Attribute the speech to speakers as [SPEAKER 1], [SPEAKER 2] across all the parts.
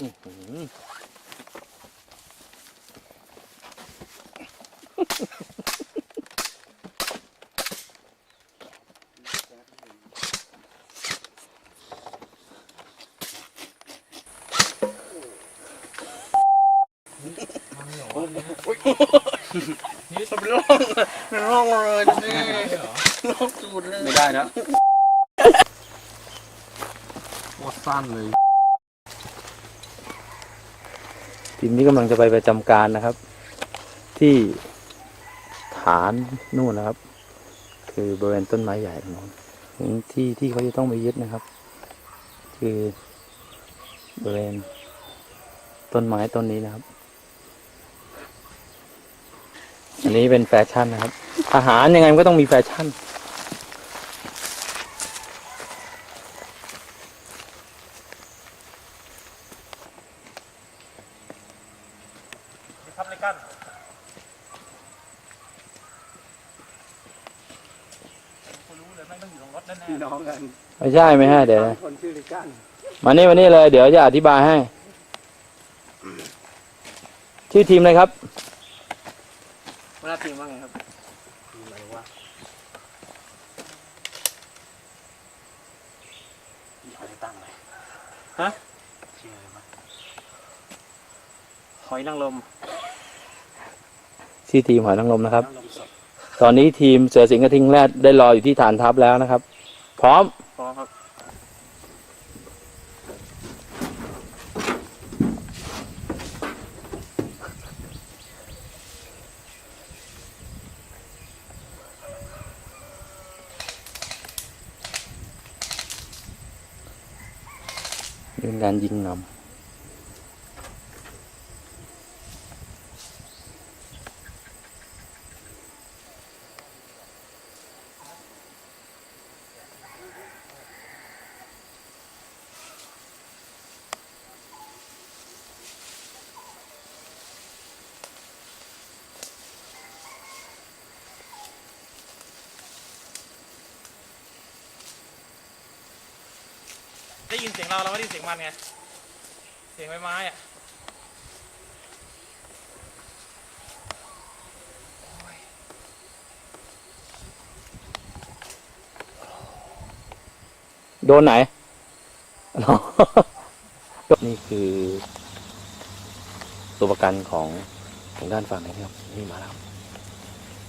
[SPEAKER 1] นี่เป็นร่องเลยนี่ร่องสูดเลยไม่ได้นะโคตรสั้นเลยทีมนี้กำลังจะไปประจำการนะครับที่ฐานนู่นนะครับคือบริเวณต้นไม้ใหญ่ของที่เขาจะต้องไปยึดนะครับคือบริเวณต้นไม้ต้นนี้นะครับอันนี้เป็นแฟชั่นนะครับทหารยังไงมันก็ต้องมีแฟชั่นครับเลยกันคุณรู้เลยไม่ต้องอยู่ตรงรถแน่ๆน้องกันไม่ใช่ไม่ให้เดี๋ยวคนชื่อลิกันมานี่เลยเดี๋ยวจะอธิบายให้ชื่อทีมอะไรครับหัวหน้าทีมว่าไงครับทีมอะไรวะเขาจะตั้งอะไรฮะชื่ออะไรวะหอยนางรมชื่อทีมหอยนางรมนะครับตอนนี้ทีมเสือสิงห์กระทิงแรดได้รออยู่ที่ฐานทัพแล้วนะครับพร้อมครับเป็นการยิงนำได้ยินเสียงเราไม่ได้ยินเสียงมันไงเสียงไม้อะโดนไหน นี่คือตัวประกันของด้านฝั่งนี้ครับนี่มาแล้ว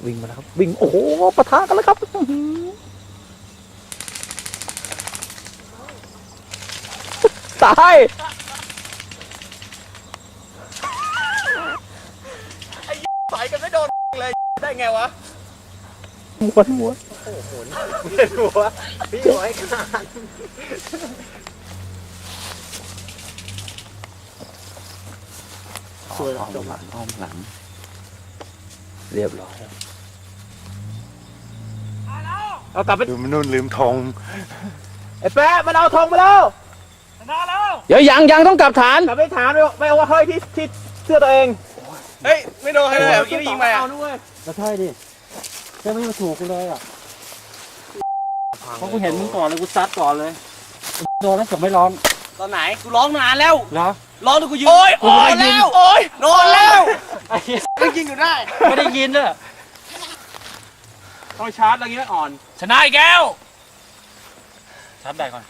[SPEAKER 1] วิ่งมาแล้วครับวิ่งโอ้โหปะทะกันแล้วครับตายไอ้ใส่กันไม่โดนเลยได้ไงวะม้วนโอ้โหเวียนหัวพี่หัวไอ้ขาดช่วยอ้อมหลังเรียบร้อยเอากลับไปลืมนู่นลืมธงไอ้แป๊ะมันเอาธงไปแล้วเดี๋ยวยังต้องกลับฐานกลับไปฐานไม่เอาว่าห้อยที่เสื้อตัวเองเฮ้ยไม่โดนให้เลยเมื่อกี้ยิงไปอ่ะแล้วใช่ดิแค่ไม่มาถูกกูเลยอ่ะเพราะกูเห็นมึงก่อนเลยกูซัดก่อนเลยโดนแล้วแต่ไม่ร้องตอนไหนกูร้องนานแล้วเหรอร้องแล้วกูยืนโอ้ยแล้วโอ้ยโดนแล้วไม่ยิงอยู่ได้ไม่ได้ยินเลยต้องชาร์จอะไรเงี้ยอ่อนชนะอีกแก้วชาร์จแบกก่อน